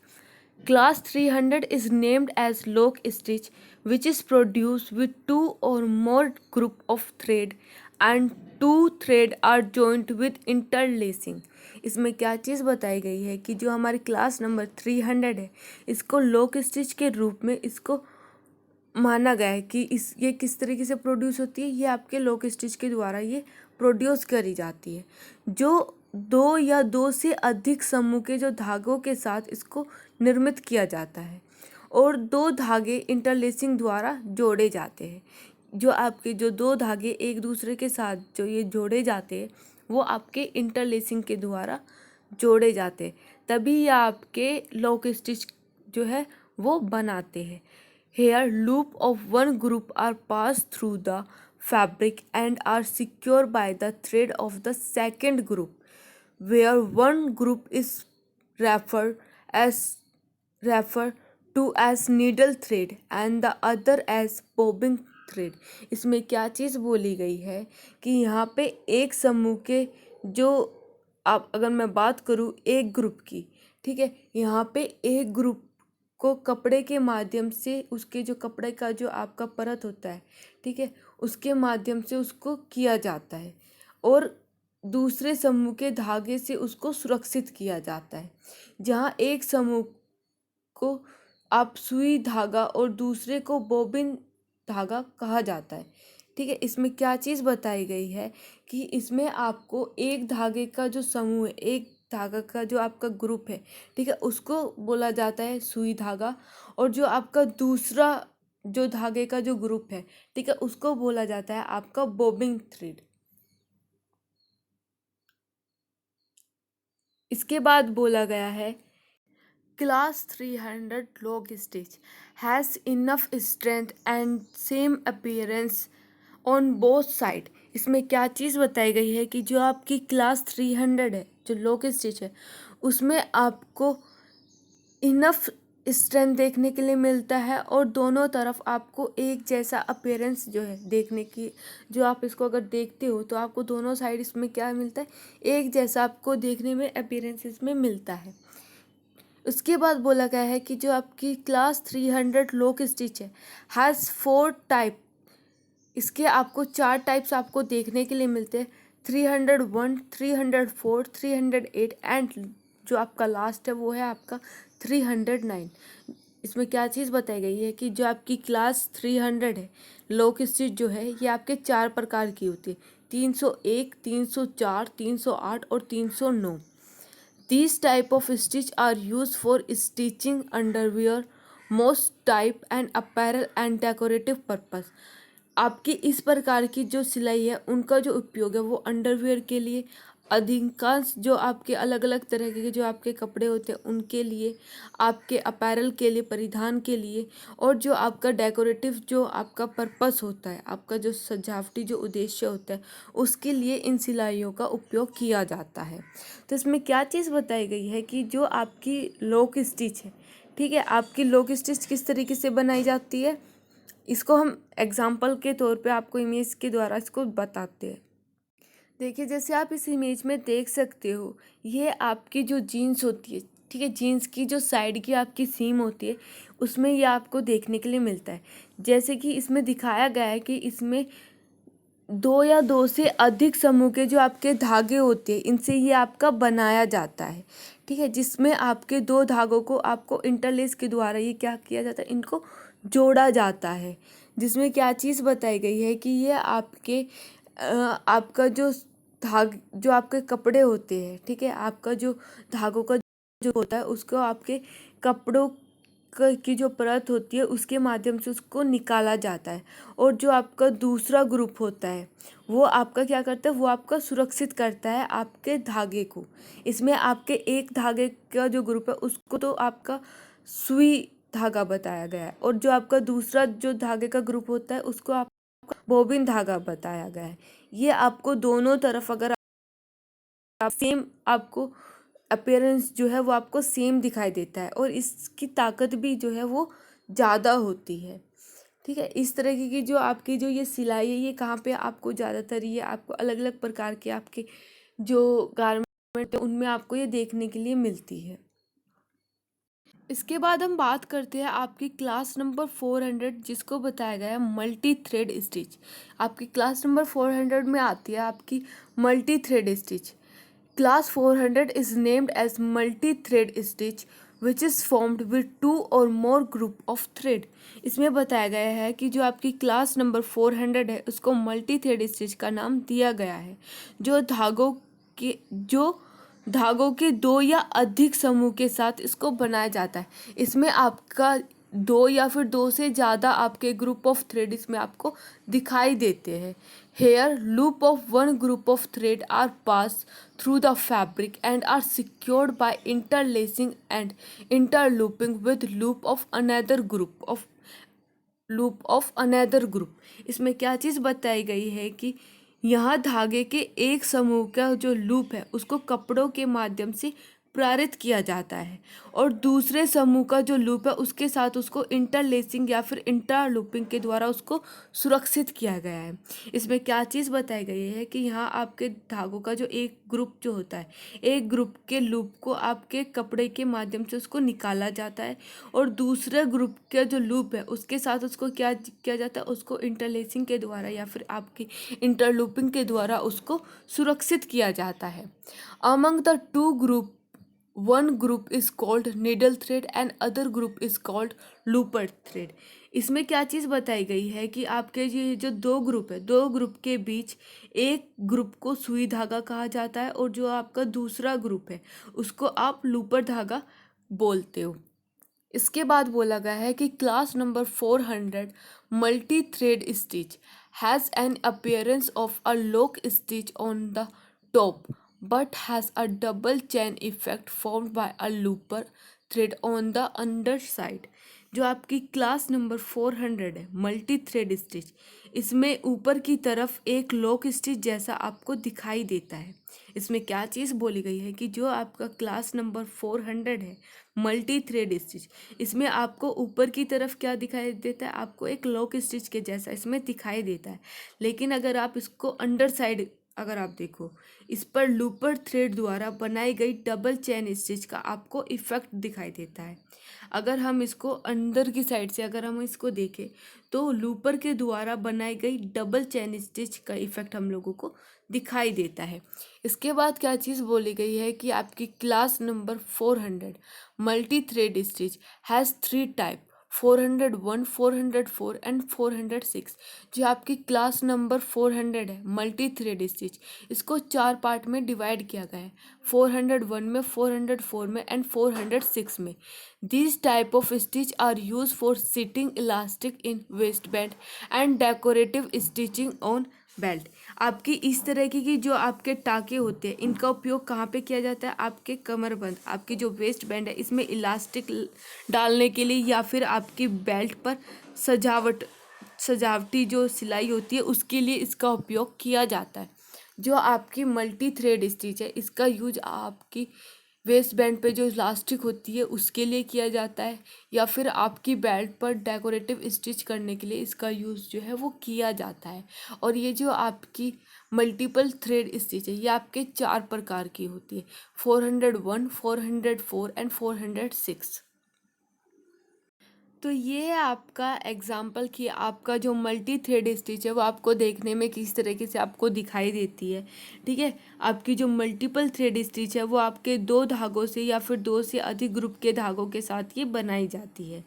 Class 300 is named as lock stitch which is produce with 2 or more group of thread and 2 thread are joint with interlacing. इसमें क्या चीज़ बताई गई है कि जो हमारी क्लास नंबर 300 है, इसको लोक स्टिच के रूप में इसको माना गया है कि ये किस तरीके से प्रोड्यूस होती है, ये आपके लोक स्टिच के द्वारा ये प्रोड्यूस करी जाती है, जो 2 या 2 से अधिक समूह के जो धागों के साथ इसको निर्मित किया जाता है, और 2 धागे इंटरलेसिंग द्वारा जोड़े जाते हैं। जो आपके जो 2 धागे एक दूसरे के साथ जो ये जोड़े जाते हैं वो आपके इंटरलेसिंग के द्वारा जोड़े जाते हैं, तभी ये आपके लोक स्टिच जो है वो बनाते हैं। Here loop of one group are passed through the fabric and are secured by the thread of the second group, where one group is referred as referred to as needle thread and the other as bobbin thread। इसमें क्या चीज़ बोली गई है कि यहाँ पे एक समूह के जो आप अगर मैं बात करूँ एक ग्रुप की, ठीक है, यहाँ पे एक ग्रुप को कपड़े के माध्यम से उसके जो कपड़े का जो आपका परत होता है, ठीक है, उसके माध्यम से उसको किया जाता है, और दूसरे समूह के धागे से उसको सुरक्षित किया जाता है। जहाँ एक समूह को आप सुई धागा और दूसरे को बोबिन धागा कहा जाता है। ठीक है, इसमें क्या चीज़ बताई गई है कि इसमें आपको एक धागे का जो समूह है, एक धागा का जो आपका ग्रुप है, ठीक है, उसको बोला जाता है सुई धागा, और जो आपका दूसरा जो धागे का जो ग्रुप है, ठीक है, उसको बोला जाता है आपका बोबिंग थ्रेड। इसके बाद बोला गया है class 300 log stitch has enough strength and same appearance on both side। इसमें क्या चीज़ बताई गई है कि जो आपकी क्लास 300 है, जो लॉक स्टिच है, उसमें आपको इनफ स्ट्रेंथ देखने के लिए मिलता है और दोनों तरफ आपको एक जैसा अपीयरेंस जो है देखने की, जो आप इसको अगर देखते हो तो आपको दोनों साइड इसमें क्या मिलता है, एक जैसा आपको देखने में अपीयरेंस इसमें मिलता है। उसके बाद बोला गया है कि जो आपकी क्लास 300 लॉक स्टिच है हैज़ 4 टाइप। इसके आपको 4 टाइप्स आपको देखने के लिए मिलते हैं, 301, 304, 308 एंड जो आपका लास्ट है वो है आपका 309। इसमें क्या चीज़ बताई गई है कि जो आपकी क्लास 300 है लॉक स्टिच जो है ये आपके 4 प्रकार की होती है, 301, 304, 308 और 309। These type of stitch are used for stitching underwear, most type and apparel and decorative purpose। आपकी इस प्रकार की जो सिलाई है उनका जो उपयोग है वो अंडरवियर के लिए, अधिकांश जो आपके अलग अलग तरह के जो आपके कपड़े होते हैं उनके लिए, आपके अपैरल के लिए, परिधान के लिए, और जो आपका डेकोरेटिव जो आपका पर्पस होता है, आपका जो सजावटी जो उद्देश्य होता है उसके लिए इन सिलाइयों का उपयोग किया जाता है। तो इसमें क्या चीज़ बताई गई है कि जो आपकी लॉक स्टिच है, ठीक है, आपकी लॉक स्टिच किस तरीके से बनाई जाती है, इसको हम एग्जाम्पल के तौर पे आपको इमेज के द्वारा इसको बताते हैं। देखिए, जैसे आप इस इमेज में देख सकते हो, ये आपकी जो जीन्स होती है, ठीक है, जीन्स की जो साइड की आपकी सीम होती है उसमें ये आपको देखने के लिए मिलता है। जैसे कि इसमें दिखाया गया है कि इसमें 2 या 2 से अधिक समूह के जो आपके धागे होते हैं इनसे ये आपका बनाया जाता है, ठीक है, जिसमें आपके 2 धागों को आपको इंटरलेस के द्वारा ये क्या किया जाता है, इनको जोड़ा जाता है। जिसमें क्या चीज़ बताई गई है कि ये आपके आपका जो आपके कपड़े होते हैं, ठीक है, आपका जो धागों का जो होता है उसको आपके कपड़ों की जो परत होती है उसके माध्यम से उसको निकाला जाता है, और जो आपका दूसरा ग्रुप होता है वो आपका क्या करता है, वो आपका सुरक्षित करता है आपके धागे को। इसमें आपके एक धागे का जो ग्रुप है उसको तो आपका सुई धागा बताया गया है, और जो आपका दूसरा जो धागे का ग्रुप होता है उसको आपका बोबिन धागा बताया गया है। ये आपको दोनों तरफ अगर आप सेम आपको अपीयरेंस जो है वो आपको सेम दिखाई देता है, और इसकी ताकत भी जो है वो ज़्यादा होती है, ठीक है। इस तरह की जो आपकी जो ये सिलाई है ये कहाँ पे आपको ज़्यादातर ये आपको अलग अलग प्रकार के आपके जो गारमेंट है उनमें आपको ये देखने के लिए मिलती है। इसके बाद हम बात करते हैं आपकी क्लास नंबर 400, जिसको बताया गया है मल्टी थ्रेड स्टिच। आपकी क्लास नंबर 400 में आती है आपकी multi thread stitch. Class 400 is named as multi-thread stitch which is formed with 2 or more group of thread। इसमें बताया गया है कि जो आपकी क्लास नंबर 400 है उसको मल्टी थ्रेड स्टिच का नाम दिया गया है, जो धागों के 2 या अधिक समूह के साथ इसको बनाया जाता है। इसमें आपका 2 या फिर 2 से ज़्यादा आपके ग्रुप ऑफ थ्रेड इसमें आपको दिखाई देते हैं। Here loop of one group of thread are pass through the fabric and are secured by interlacing and interlooping with loop of another group. इसमें क्या चीज़ बताई गई है कि यहाँ धागे के एक समूह का जो लूप है उसको कपड़ों के माध्यम से प्रेरित किया जाता है, और दूसरे समूह का जो लूप है उसके साथ उसको इंटरलेसिंग या फिर इंटरलूपिंग के द्वारा उसको सुरक्षित किया गया है। इसमें क्या चीज़ बताई गई है कि यहाँ आपके धागों का जो एक ग्रुप जो होता है, एक ग्रुप के लूप को आपके कपड़े के माध्यम से उसको निकाला जाता है, और दूसरे ग्रुप का जो लूप है उसके साथ उसको क्या किया जाता है, उसको इंटरलेसिंग के द्वारा या फिर आपकी इंटरलूपिंग के द्वारा उसको सुरक्षित किया जाता है। Among the two group one group is called needle thread and other group is called looper thread. इसमें क्या चीज़ बताई गई है कि आपके ये जो 2 ग्रुप है, 2 ग्रुप के बीच एक ग्रुप को सुई धागा कहा जाता है, और जो आपका दूसरा ग्रुप है उसको आप लूपर धागा बोलते हो। इसके बाद बोला गया है कि class number 400 multi thread stitch has an appearance of a lock stitch on the top but has a double chain effect formed by a looper thread on the under side. जो आपकी क्लास नंबर 400 है multi thread stitch, इसमें ऊपर की तरफ एक lock stitch जैसा आपको दिखाई देता है। इसमें क्या चीज़ बोली गई है कि जो आपका क्लास नंबर 400 है मल्टी थ्रेड स्टिच, इसमें आपको ऊपर की तरफ क्या दिखाई देता है, आपको एक लॉक स्टिच के जैसा इसमें दिखाई देता है। लेकिन अगर आप इसको अंडर साइड अगर आप देखो, इस पर लूपर थ्रेड द्वारा बनाई गई डबल चेन स्टिच का आपको इफेक्ट दिखाई देता है। अगर हम इसको अंदर की साइड से अगर हम इसको देखें तो लूपर के द्वारा बनाई गई डबल चेन स्टिच का इफेक्ट हम लोगों को दिखाई देता है। इसके बाद क्या चीज़ बोली गई है कि आपकी class number 400 multi thread stitch has 3 type 401, 404 and 406। जो आपकी क्लास नंबर 400 है मल्टी थ्रेड स्टिच, इसको 4 पार्ट में डिवाइड किया गया है, 401 में, 404 में एंड 406 में। These type of stitch are used for sitting elastic in waistband and decorative stitching on belt. आपकी इस तरह की जो आपके टाके होते हैं, इनका उपयोग कहाँ पे किया जाता है, आपके कमरबंद, आपकी जो वेस्ट बैंड है इसमें इलास्टिक डालने के लिए, या फिर आपकी बेल्ट पर सजावटी जो सिलाई होती है उसके लिए इसका उपयोग किया जाता है। जो आपकी मल्टी थ्रेड स्टिच है इसका यूज आपकी वेस्ट बैंड पे जो इलास्टिक होती है उसके लिए किया जाता है, या फिर आपकी बेल्ट पर डेकोरेटिव स्टिच करने के लिए इसका यूज़ जो है वो किया जाता है। और ये जो आपकी मल्टीपल थ्रेड स्टिच है ये आपके 4 प्रकार की होती है, 401, 404 एंड 406। तो ये है आपका एग्जाम्पल कि आपका जो मल्टी थ्रेड स्टिच है वो आपको देखने में किस तरीके से आपको दिखाई देती है। ठीक है, आपकी जो मल्टीपल थ्रेड स्टिच है वो आपके 2 धागों से या फिर 2 से अधिक ग्रुप के धागों के साथ ये बनाई जाती है।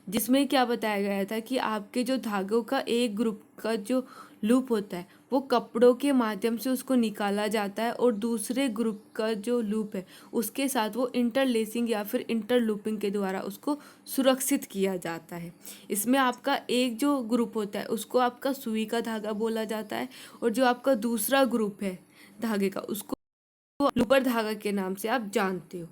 जिसमें क्या बताया गया था कि आपके जो धागों का एक ग्रुप का जो लूप होता है वो कपड़ों के माध्यम से उसको निकाला जाता है, और दूसरे ग्रुप का जो लूप है उसके साथ वो इंटरलेसिंग या फिर इंटरलूपिंग के द्वारा उसको सुरक्षित किया जाता है। इसमें आपका एक जो ग्रुप होता है उसको आपका सुई का धागा बोला जाता है, और जो आपका दूसरा ग्रुप है धागे का उसको लूपर धागा के नाम से आप जानते हो।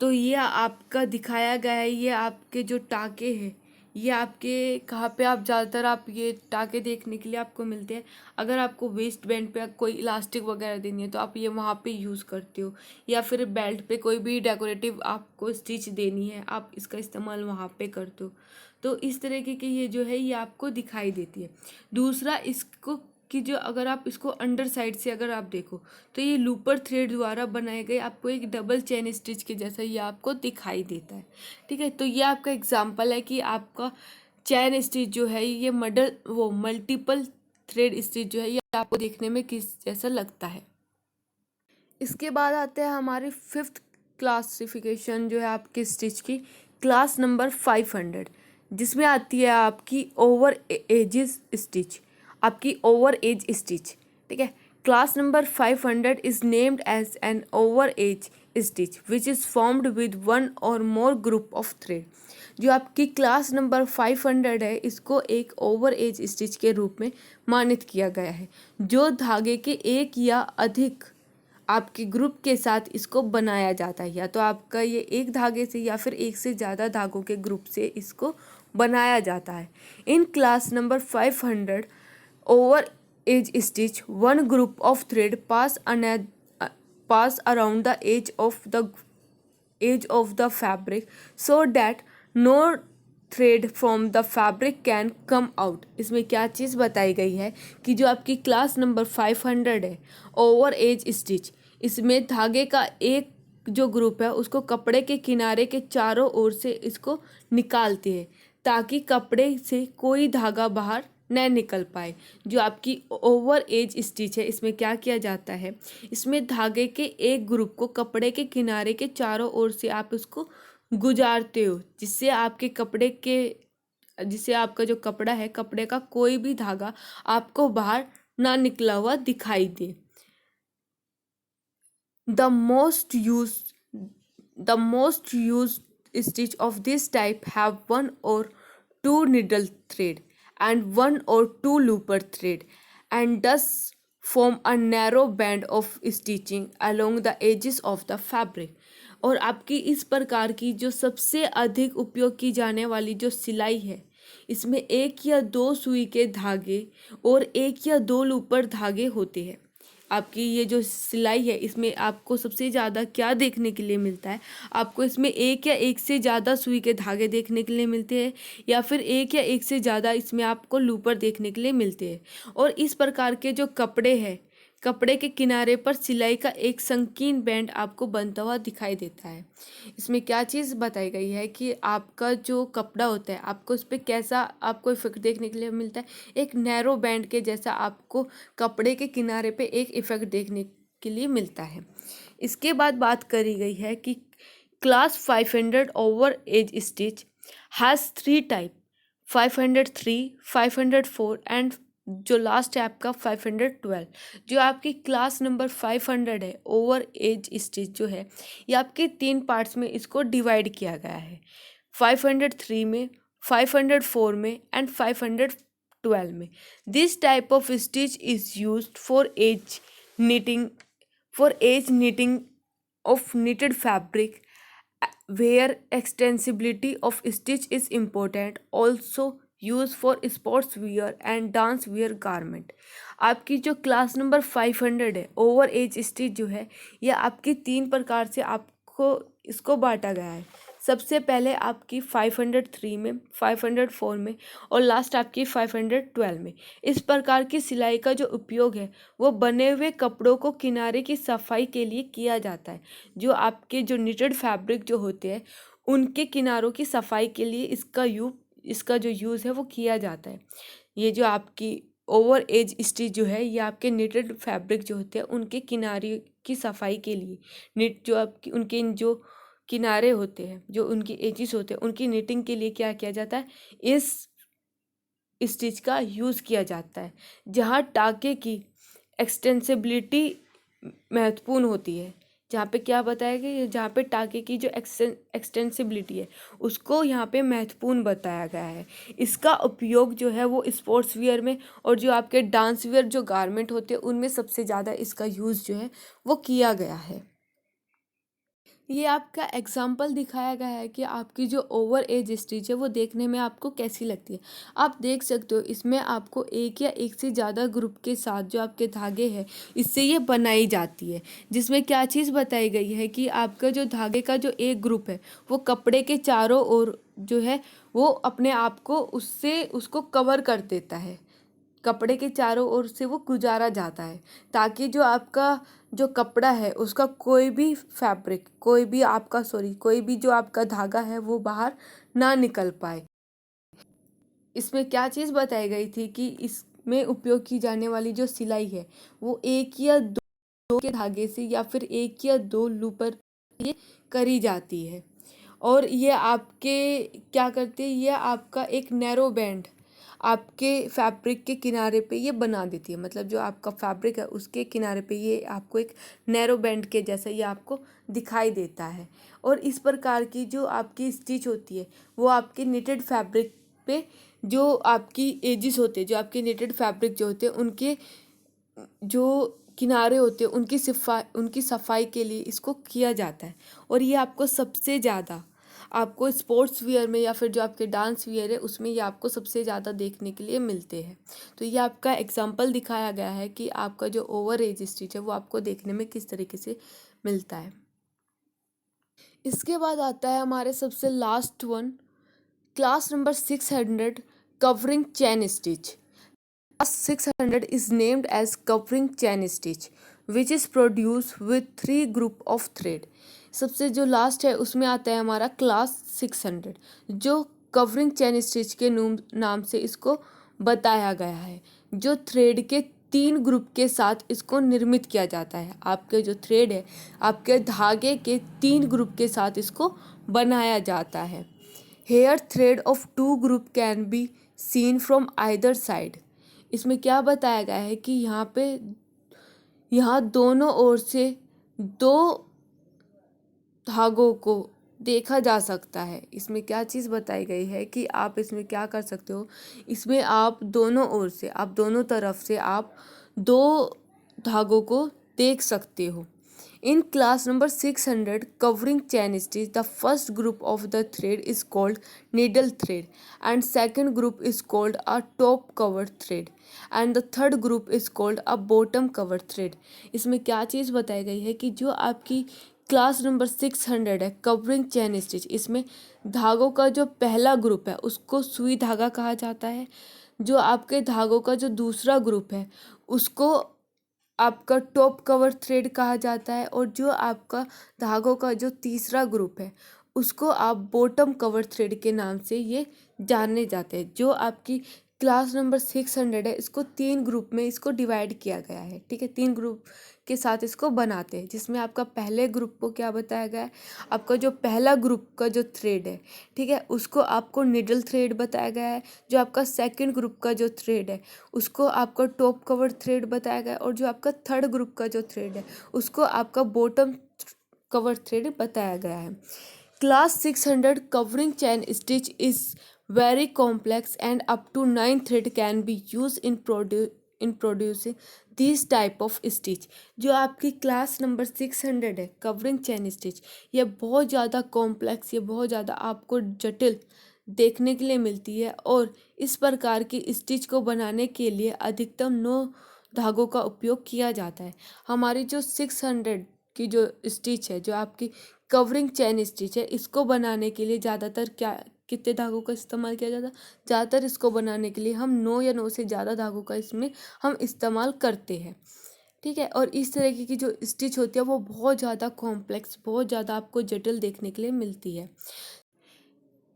तो ये आपका दिखाया गया है, ये आपके जो टाके हैं ये आपके कहाँ पे आप ज़्यादातर आप ये टाके देखने के लिए आपको मिलते हैं। अगर आपको वेस्ट बैंड पे कोई इलास्टिक वगैरह देनी है तो आप ये वहाँ पे यूज़ करते हो, या फिर बेल्ट पे कोई भी डेकोरेटिव आपको स्टिच देनी है आप इसका इस्तेमाल वहाँ पे करते हो। तो इस तरीके की ये जो है ये आपको दिखाई देती है। दूसरा इसको कि जो अगर आप इसको अंडर साइड से अगर आप देखो तो ये लूपर थ्रेड द्वारा बनाए गए आपको एक डबल चेन स्टिच के जैसा ये आपको दिखाई देता है। ठीक है, तो ये आपका एग्जांपल है कि आपका चैन स्टिच जो है ये मल्टीपल थ्रेड स्टिच जो है ये आपको देखने में किस जैसा लगता है। इसके बाद आते हैं हमारी 5th क्लासिफिकेशन जो है आपकी स्टिच की, क्लास नंबर 500, जिसमें आती है आपकी ओवर एजेस स्टिच, आपकी ओवर एज स्टिच। ठीक है, class number 500 is named as an over edge stitch which is formed with 1 or more group of thread. जो आपकी क्लास नंबर 500 है इसको एक ओवर एज स्टिच के रूप में मानित किया गया है, जो धागे के एक या अधिक आपके ग्रुप के साथ इसको बनाया जाता है, या तो आपका ये एक धागे से या फिर एक से ज़्यादा धागों के ग्रुप से इसको बनाया जाता है। In class number 500 over edge stitch 1 group of thread pass around the edge of the fabric so that no thread from the fabric can come out. इसमें क्या चीज़ बताई गई है कि जो आपकी क्लास नंबर 500 है ओवर एज स्टिच, इसमें धागे का एक जो ग्रुप है उसको कपड़े के किनारे के चारों ओर से इसको निकालती है ताकि कपड़े से कोई धागा बाहर न निकल पाए। जो आपकी ओवर एज स्टिच है इसमें क्या किया जाता है, इसमें धागे के एक ग्रुप को कपड़े के किनारे के चारों ओर से आप उसको गुजारते हो, जिससे आपका जो कपड़ा है कपड़े का कोई भी धागा आपको बाहर ना निकला हुआ दिखाई दे। The most used stitch of this type have 1 or 2 needle thread and 1 or 2 looper thread, and thus form a narrow band of stitching along the edges of the fabric. और आपकी इस प्रकार की जो सबसे अधिक उपयोग की जाने वाली जो सिलाई है, इसमें एक या दो सुई के धागे और एक या दो लूपर धागे होते हैं। आपकी ये जो सिलाई है, इसमें आपको सबसे ज़्यादा क्या देखने के लिए मिलता है? आपको इसमें एक या एक से ज़्यादा सुई के धागे देखने के लिए मिलते हैं, या फिर एक या एक से ज़्यादा इसमें आपको लूपर देखने के लिए मिलते हैं। और इस प्रकार के जो कपड़े हैं, कपड़े के किनारे पर सिलाई का एक संकीर्ण बैंड आपको बनता हुआ दिखाई देता है। इसमें क्या चीज़ बताई गई है कि आपका जो कपड़ा होता है, आपको उस पर कैसा आपको इफेक्ट देखने के लिए मिलता है? एक नैरो बैंड के जैसा आपको कपड़े के किनारे पे एक इफेक्ट देखने के लिए मिलता है। इसके बाद बात करी गई है कि class 500 over edge stitch has 3 type, 503, 504 and जो लास्ट है आपका 512। जो आपकी क्लास नंबर 500 है ओवर एज स्टिच जो है, ये आपके 3 पार्ट्स में इसको डिवाइड किया गया है, 503 में, 504 में एंड 512 में। This type of stitch is used for edge knitting of knitted fabric where extensibility of stitch is important, also use for sports wear and dance wear garment. आपकी जो क्लास नंबर 500 है over edge stitch जो है, यह आपकी 3 प्रकार से आपको इसको बांटा गया है। सबसे पहले आपकी 503 में, 504 में और लास्ट आपकी 512 में। इस प्रकार की सिलाई का जो उपयोग है वो बने हुए कपड़ों को किनारे की सफाई के लिए किया जाता है। जो आपके जो निटेड फैब्रिक जो होते हैं उनके किनारों की सफाई के लिए इसका जो यूज़ है वो किया जाता है। ये जो आपकी ओवर एज स्टिच जो है, ये आपके निटेड फैब्रिक जो होते हैं उनके किनारे की सफाई के लिए, निट जो आपकी उनके जो किनारे होते हैं, जो उनकी एजिस होते हैं, उनकी निटिंग के लिए क्या किया जाता है, इस स्टिच का यूज़ किया जाता है। जहाँ टाके की एक्सटेंसिबिलिटी महत्वपूर्ण होती है, जहाँ पे क्या बताया गया, जहाँ पे टाके की जो एक्सटेंसिबिलिटी है उसको यहाँ पे महत्वपूर्ण बताया गया है। इसका उपयोग जो है वो स्पोर्ट्स वियर में और जो आपके डांस वियर जो गारमेंट होते हैं उनमें सबसे ज़्यादा इसका यूज़ जो है वो किया गया है। ये आपका एग्जाम्पल दिखाया गया है कि आपकी जो ओवर एज स्टिच है वो देखने में आपको कैसी लगती है। आप देख सकते हो इसमें आपको एक या एक से ज़्यादा ग्रुप के साथ जो आपके धागे हैं इससे ये बनाई जाती है। जिसमें क्या चीज़ बताई गई है कि आपका जो धागे का जो एक ग्रुप है वो कपड़े के चारों ओर जो है वो अपने आप को उसको कवर कर देता है। कपड़े के चारों ओर से वो गुजारा जाता है ताकि जो आपका जो कपड़ा है उसका कोई भी फैब्रिक, कोई भी जो आपका धागा है वो बाहर ना निकल पाए। इसमें क्या चीज़ बताई गई थी कि इसमें उपयोग की जाने वाली जो सिलाई है वो एक या दो के धागे से या फिर एक या दो लूपर ये करी जाती है। और ये आपके क्या करती है, ये आपका एक नैरो बैंड आपके फैब्रिक के किनारे पे ये बना देती है। मतलब जो आपका फैब्रिक है उसके किनारे पे ये आपको एक नैरो बैंड के जैसा ये आपको दिखाई देता है। और इस प्रकार की जो आपकी स्टिच होती है वो आपके निटेड फैब्रिक पे जो आपकी एजिस होते हैं, जो आपके निटेड फैब्रिक जो होते हैं उनके जो किनारे होते हैं उनकी सफाई के लिए इसको किया जाता है। और ये आपको सबसे ज़्यादा आपको स्पोर्ट्स वियर में या फिर जो आपके डांस वियर है उसमें ये आपको सबसे ज़्यादा देखने के लिए मिलते हैं। तो ये आपका एग्जाम्पल दिखाया गया है कि आपका जो ओवर एज स्टिच है वो आपको देखने में किस तरीके से मिलता है। इसके बाद आता है हमारे सबसे last one, class number 600 covering chain stitch. Class 600 is named as covering chain stitch which is produced with 3 group of thread। सबसे जो लास्ट है उसमें आता है हमारा क्लास 600 जो कवरिंग चैन स्टिच के नाम से इसको बताया गया है। जो थ्रेड के 3 ग्रुप के साथ इसको निर्मित किया जाता है। आपके जो थ्रेड है आपके धागे के 3 ग्रुप के साथ इसको बनाया जाता है। Here thread of 2 group can be seen from either side. इसमें क्या बताया गया है कि यहाँ दोनों ओर से 2 धागों को देखा जा सकता है। इसमें क्या चीज़ बताई गई है कि आप इसमें क्या कर सकते हो, इसमें आप दोनों ओर से, आप दोनों तरफ से आप 2 धागों को देख सकते हो। In class number 600 covering chain stitch, the first group of the thread is called needle thread and second group is called a top cover thread and the third group is called a bottom cover thread. इसमें क्या चीज़ बताई गई है कि जो आपकी class number 600 है covering chain stitch, इसमें धागों का जो पहला ग्रुप है उसको सुई धागा कहा जाता है, जो आपके धागों का जो दूसरा ग्रुप है उसको आपका टॉप कवर थ्रेड कहा जाता है और जो आपका धागों का जो तीसरा ग्रुप है उसको आप बॉटम कवर थ्रेड के नाम से ये जाने जाते हैं। जो आपकी क्लास नंबर 600 है इसको 3 ग्रुप में इसको डिवाइड किया गया है, ठीक है, 3 ग्रुप के साथ इसको बनाते हैं, जिसमें आपका पहले ग्रुप को क्या बताया गया है, आपका जो पहला ग्रुप का जो थ्रेड है, ठीक है, उसको आपको निडल थ्रेड बताया गया है। जो आपका सेकंड ग्रुप का जो थ्रेड है उसको आपका टॉप कवर थ्रेड बताया गया है और जो आपका थर्ड ग्रुप का जो थ्रेड है उसको आपका बॉटम कवर थ्रेड बताया गया है। Class 600 covering chain stitch is very complex and up to 9 thread can be used in producing these type of stitch। जो आपकी क्लास नंबर 600 है कवरिंग चैन स्टिच, ये बहुत ज़्यादा कॉम्प्लेक्स, ये बहुत ज़्यादा आपको जटिल देखने के लिए मिलती है और इस प्रकार की स्टिच को बनाने के लिए अधिकतम 9 धागों का उपयोग किया जाता है। हमारी जो 600 की जो स्टिच है, जो आपकी कवरिंग चैन स्टिच है, इसको बनाने के लिए ज़्यादातर क्या कितने धागों का इस्तेमाल किया जाता है, ज़्यादातर इसको बनाने के लिए हम 9 या 9 से ज़्यादा धागों का इसमें हम इस्तेमाल करते हैं, ठीक है। और इस तरीके की जो स्टिच होती है वो बहुत ज़्यादा कॉम्प्लेक्स, बहुत ज़्यादा आपको जटिल देखने के लिए मिलती है।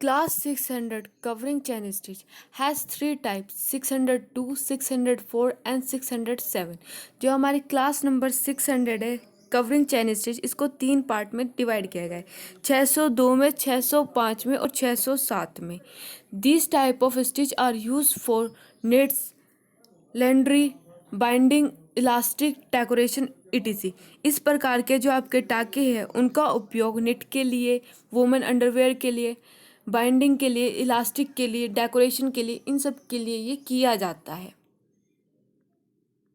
Class 600 covering chain stitch has 3 types 602, 604 and 607। जो हमारी क्लास नंबर 600 है कवरिंग चैन स्टिच, इसको 3 पार्ट में डिवाइड किया गया है, 602 में, 605 में और 607 में। This type of stitch are use for nets, laundry, binding, elastic, decoration etc। इस प्रकार के जो आपके टाके हैं उनका उपयोग नेट के लिए, वुमेन अंडरवेयर के लिए, बाइंडिंग के लिए, इलास्टिक के लिए, डेकोरेशन के लिए, इन सब के लिए ये किया जाता है।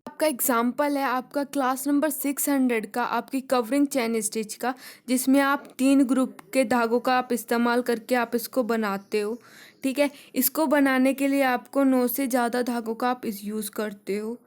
आपका एग्जाम्पल है आपका क्लास नंबर 600 का आपकी कवरिंग चैन स्टिच का, जिसमें आप 3 ग्रुप के धागों का आप इस्तेमाल करके आप इसको बनाते हो, ठीक है। इसको बनाने के लिए आपको 9 से ज़्यादा धागों का आप इस यूज़ करते हो।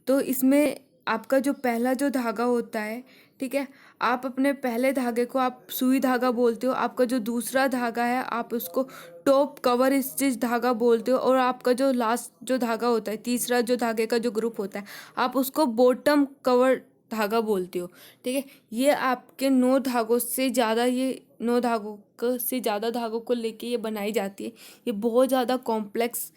तो इसमें आपका जो पहला जो धागा होता है, ठीक है, आप अपने पहले धागे को आप सुई धागा बोलते हो, आपका जो दूसरा धागा है आप उसको टॉप कवर स्टिच धागा बोलते हो और आपका जो लास्ट जो धागा होता है, तीसरा जो धागे का जो ग्रुप होता है, आप उसको बॉटम कवर धागा बोलते हो, ठीक है। ये आपके 9 धागों से ज़्यादा, ये 9 धागों से ज़्यादा धागों को लेके ये बनाई जाती है। ये बहुत ज़्यादा कॉम्प्लेक्स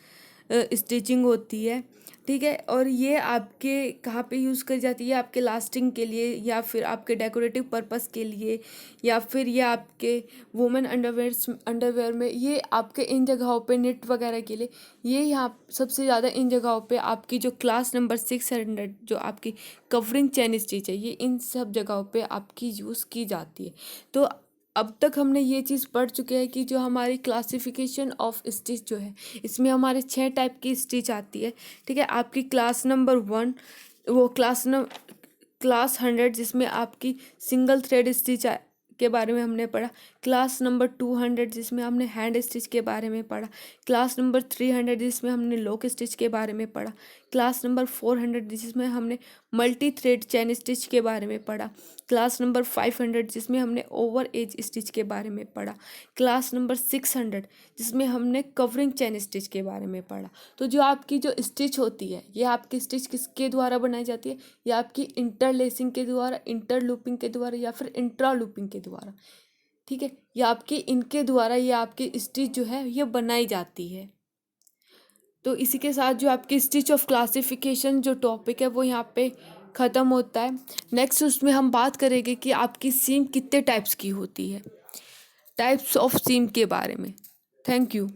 स्टिचिंग होती है, ठीक है। और ये आपके कहाँ पे यूज़ करी जाती है, आपके लास्टिंग के लिए या फिर आपके डेकोरेटिव पर्पस के लिए या फिर ये आपके वुमेन अंडरवेयर में, ये आपके इन जगहों पे नेट वगैरह के लिए, ये यहाँ सबसे ज़्यादा इन जगहों पे आपकी जो क्लास नंबर 600 जो आपकी कवरिंग चैन स्टिच है, ये इन सब जगहों पे आपकी यूज़ की जाती है। तो अब तक हमने ये चीज़ पढ़ चुके हैं कि जो हमारी क्लासिफिकेशन ऑफ स्टिच जो है, इसमें हमारे 6 टाइप की स्टिच आती है, ठीक है। आपकी क्लास नंबर 1 वो क्लास 100 जिसमें आपकी सिंगल थ्रेड स्टिच के बारे में हमने पढ़ा, क्लास नंबर 200 जिसमें हमने हैंड स्टिच के बारे में पढ़ा, क्लास नंबर 300 जिसमें हमने लॉक स्टिच के बारे में पढ़ा, क्लास नंबर 400 जिसमें हमने मल्टी थ्रेड चैन स्टिच के बारे में पढ़ा, क्लास नंबर 500 जिसमें हमने ओवर एज स्टिच के बारे में पढ़ा, क्लास नंबर 600 जिसमें हमने कवरिंग चैन स्टिच के बारे में पढ़ा। तो जो आपकी जो स्टिच होती है, ये आपकी स्टिच किसके द्वारा बनाई जाती है, ये आपकी इंटरलेसिंग के द्वारा, इंटरलूपिंग के द्वारा या फिर इंट्रालूपिंग के द्वारा, ठीक है। ये आपकी इनके द्वारा ये आपकी स्टिच जो है ये बनाई जाती है। तो इसी के साथ जो आपकी स्टिच ऑफ क्लासिफिकेशन जो टॉपिक है वो यहाँ पे ख़त्म होता है। नेक्स्ट उसमें हम बात करेंगे कि आपकी सीम कितने टाइप्स की होती है, टाइप्स ऑफ सीम के बारे में। Thank you.